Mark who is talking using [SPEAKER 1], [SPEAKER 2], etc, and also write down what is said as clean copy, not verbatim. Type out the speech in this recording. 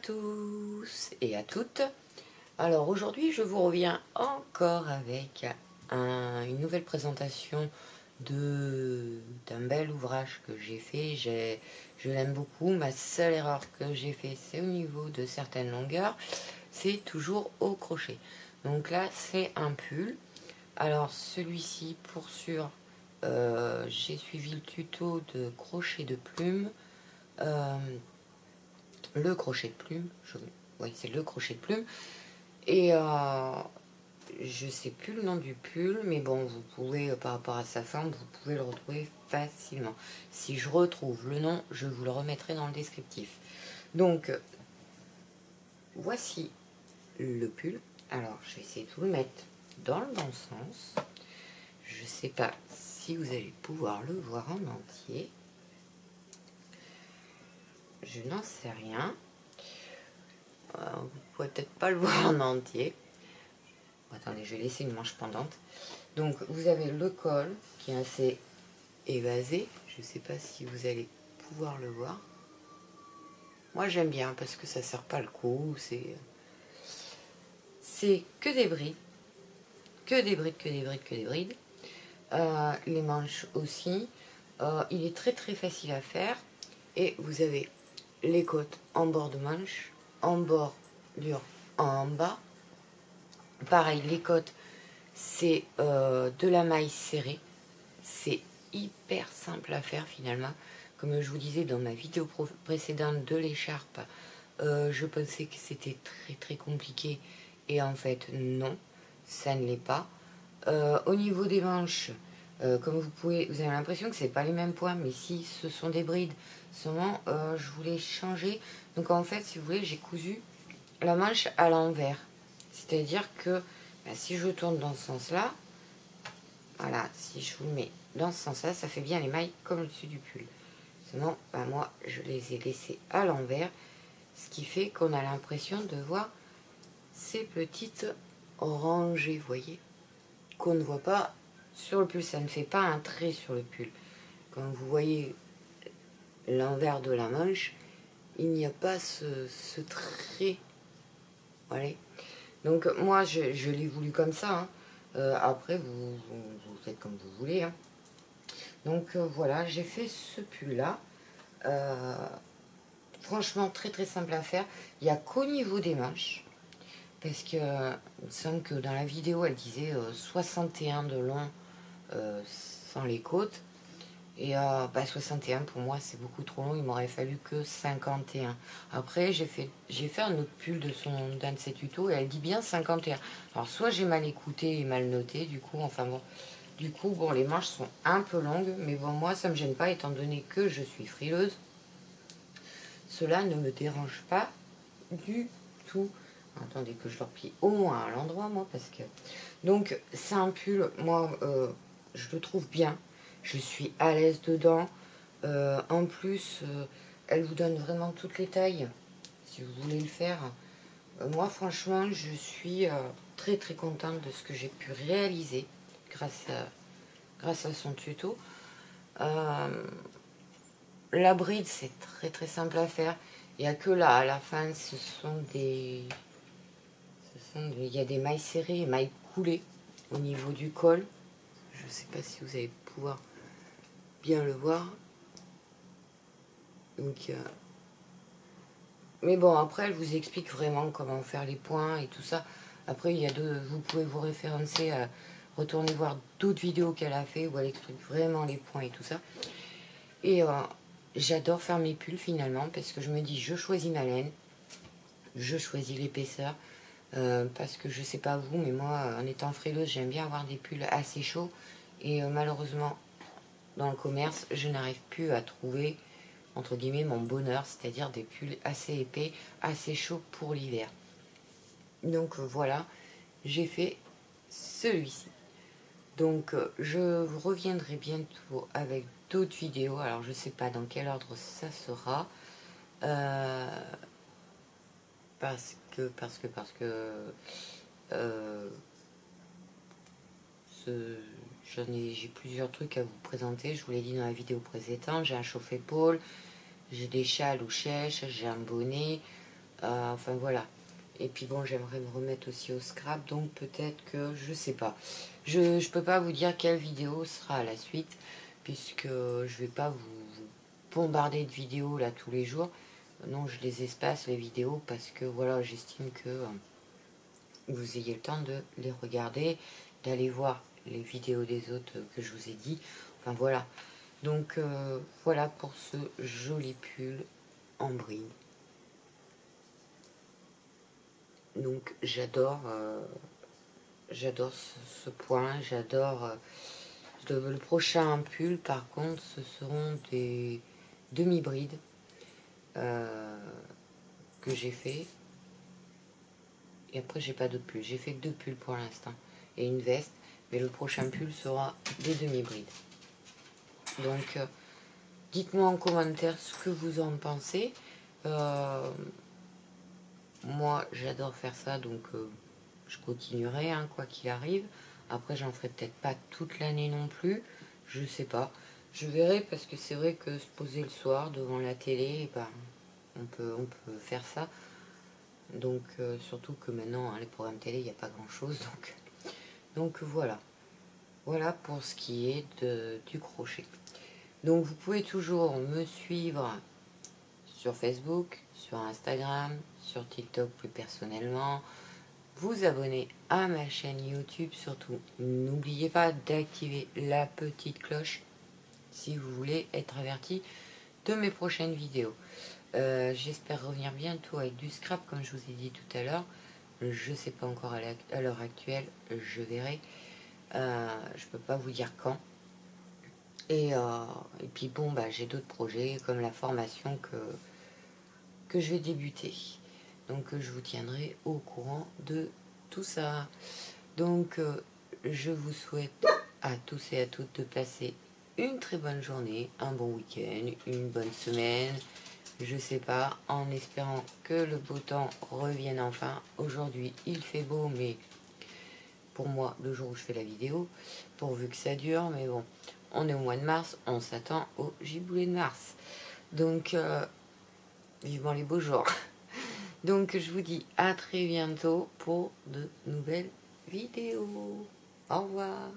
[SPEAKER 1] tous et à toutes. Alors aujourd'hui je vous reviens encore avec une nouvelle présentation d'un bel ouvrage que j'ai fait. Je l'aime beaucoup. Ma seule erreur que j'ai fait, c'est au niveau de certaines longueurs. C'est toujours au crochet. Donc là c'est un pull. Alors celui-ci pour sûr, j'ai suivi le tuto de crochet de plume. Le crochet de plume, oui c'est le crochet de plume, et je sais plus le nom du pull, mais bon, vous pouvez, par rapport à sa forme, vous pouvez le retrouver facilement. Si je retrouve le nom, je vous le remettrai dans le descriptif. Donc voici le pull. Alors je vais essayer de vous le mettre dans le bon sens. Je sais pas si vous allez pouvoir le voir en entier. Je n'en sais rien. Vous pouvez peut-être pas le voir en entier. Attendez, je vais laisser une manche pendante. Donc vous avez le col qui est assez évasé. Je ne sais pas si vous allez pouvoir le voir. Moi j'aime bien parce que ça ne serre pas le cou. C'est que des brides. Que des brides, que des brides, que des brides. Les manches aussi. Il est très très facile à faire. Et vous avez les côtes en bord de manche, en bordure en bas. Pareil, les côtes, c'est de la maille serrée. C'est hyper simple à faire finalement. Comme je vous disais dans ma vidéo précédente de l'écharpe, je pensais que c'était très très compliqué. Et en fait, non, ça ne l'est pas. Au niveau des manches, comme vous avez l'impression que c'est pas les mêmes poids, mais si ce sont des brides, seulement je voulais changer. Donc en fait, si vous voulez, j'ai cousu la manche à l'envers. C'est-à-dire que si je tourne dans ce sens-là, voilà, si je vous mets dans ce sens-là, ça fait bien les mailles comme le dessus du pull. Sinon, moi, je les ai laissées à l'envers, ce qui fait qu'on a l'impression de voir ces petites rangées, vous voyez, qu'on ne voit pas sur le pull. Ça ne fait pas un trait sur le pull. Quand vous voyez l'envers de la manche, il n'y a pas ce trait. Voilà. Donc moi, je l'ai voulu comme ça. Hein. Après, vous faites comme vous voulez. Hein. Donc voilà, j'ai fait ce pull-là. Franchement, très très simple à faire. Il n'y a qu'au niveau des manches. Parce que il me semble que dans la vidéo, elle disait 61 de long sans les côtes. Et 61 pour moi, c'est beaucoup trop long. Il m'aurait fallu que 51. Après, j'ai fait un autre pull d'un de ses tutos et elle dit bien 51. Alors, soit j'ai mal écouté et mal noté, du coup, enfin bon. Du coup, bon, les manches sont un peu longues, mais bon, moi, ça me gêne pas étant donné que je suis frileuse. Cela ne me dérange pas du tout. Attendez que je le replie au moins à l'endroit, moi, parce que... Donc, c'est un pull, moi, je le trouve bien. Je suis à l'aise dedans. En plus, elle vous donne vraiment toutes les tailles, si vous voulez le faire. Moi, franchement, je suis très très contente de ce que j'ai pu réaliser grâce à son tuto. La bride, c'est très très simple à faire. Il n'y a que là, à la fin, il y a des mailles serrées et mailles coulées au niveau du col. Je ne sais pas si vous allez pouvoir bien le voir. Donc, mais bon, après, elle vous explique vraiment comment faire les points et tout ça. Après, vous pouvez vous référencer à retourner voir d'autres vidéos qu'elle a fait où elle explique vraiment les points et tout ça. Et j'adore faire mes pulls finalement parce que je me dis, je choisis ma laine, je choisis l'épaisseur. Parce que je sais pas vous, mais moi, en étant frileuse, j'aime bien avoir des pulls assez chauds. Et malheureusement, dans le commerce, je n'arrive plus à trouver, entre guillemets, mon bonheur, c'est-à-dire des pulls assez épais, assez chauds pour l'hiver. Donc voilà, j'ai fait celui-ci. Donc je reviendrai bientôt avec d'autres vidéos. Alors je sais pas dans quel ordre ça sera. Parce que j'ai plusieurs trucs à vous présenter. Je vous l'ai dit dans la vidéo précédente. J'ai un chauffe-épaule, j'ai des châles ou chèches, j'ai un bonnet, Enfin voilà. Et puis bon, j'aimerais me remettre aussi au scrap, donc peut-être que, je sais pas. Je peux pas vous dire quelle vidéo sera à la suite, puisque je vais pas vous bombarder de vidéos là tous les jours. Non, je les espace les vidéos parce que voilà, j'estime que vous ayez le temps de les regarder, d'aller voir les vidéos des autres que je vous ai dit. Enfin voilà. Donc voilà pour ce joli pull en bride. Donc j'adore ce point, j'adore le prochain pull. Par contre, ce seront des demi-brides que j'ai fait. Et après, j'ai pas d'autres pulls. J'ai fait que 2 pulls pour l'instant et une veste. Mais le prochain pull sera des demi-brides. Donc, dites-moi en commentaire ce que vous en pensez. Moi, j'adore faire ça, donc je continuerai, hein, quoi qu'il arrive. Après, j'en ferai peut-être pas toute l'année non plus. Je sais pas. Je verrai, parce que c'est vrai que se poser le soir devant la télé, ben, on peut faire ça. Donc, surtout que maintenant, hein, les programmes télé, il n'y a pas grand-chose. Donc voilà. Voilà pour ce qui est du crochet. Donc, vous pouvez toujours me suivre sur Facebook, sur Instagram, sur TikTok plus personnellement. Vous abonner à ma chaîne YouTube, surtout n'oubliez pas d'activer la petite cloche si vous voulez être averti de mes prochaines vidéos. J'espère revenir bientôt avec du scrap comme je vous ai dit tout à l'heure. Je ne sais pas encore à l'heure actuelle, je verrai. Je peux pas vous dire quand. Et puis bon, bah, j'ai d'autres projets comme la formation que je vais débuter. Donc je vous tiendrai au courant de tout ça. Donc je vous souhaite à tous et à toutes de passer une très bonne journée, un bon week-end, une bonne semaine, je sais pas, en espérant que le beau temps revienne enfin. Aujourd'hui il fait beau, mais pour moi le jour où je fais la vidéo, pourvu que ça dure, mais bon, on est au mois de mars, on s'attend au giboulée de mars. Donc vivement les beaux jours. Donc je vous dis à très bientôt pour de nouvelles vidéos. Au revoir.